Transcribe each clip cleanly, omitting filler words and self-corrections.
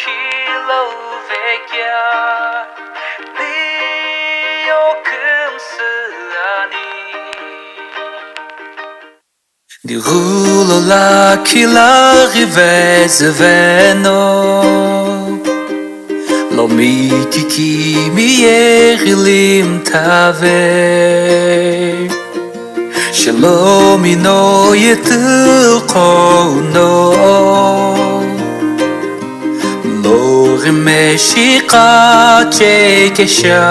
kilovekia liokımsıani Dirulo la kila riveze veno Lo mi kiki mi erilim tave Shalom no yetul kono Lo rimeshika chekesha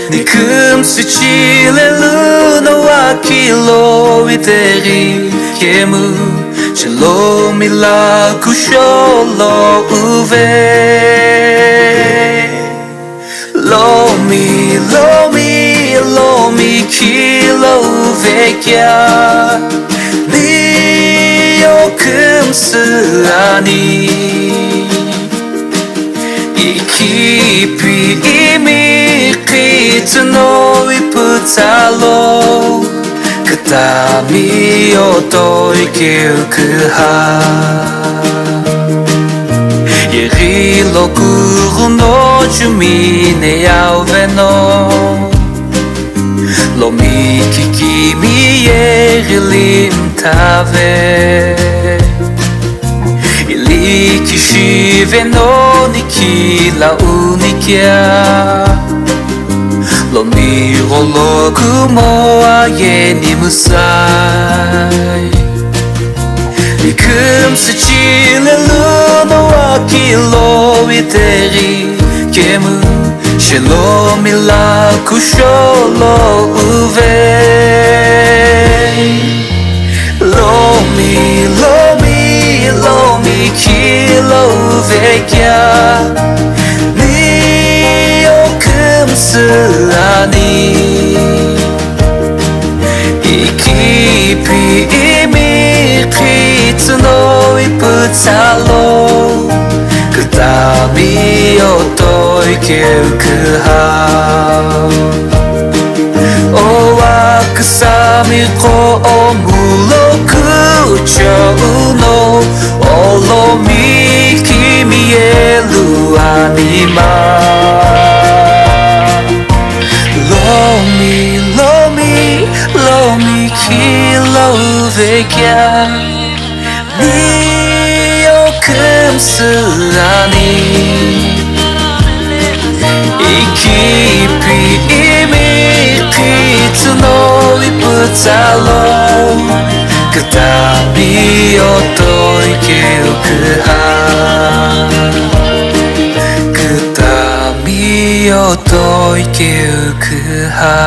Nikum suchile luna wakilo iteri kemu Shalom ila kusholo uve Lomi kilovekia liokımsıani İkipi imi kitno iputalo Katami otoi kilkuha Yerilo kuruno jumine yauveno Lo mi kiki mi yerilim tave Ili kişi veno nikila unikia Lo mi rolo kumo ayeni musai Nikım sıçile luno akilo iteri kemu Shalom ila kusholo uve Lomi kilovekia liokımsıani İkipi imi kitno iputalo Katami otoi kilkuha O akusami ko omuloku chouno Olomi kimi elu anima Lomi kilovekia liokımsıani İkipi imi kitno iputalo Katami otoi kilkuha Katami otoi kilkuha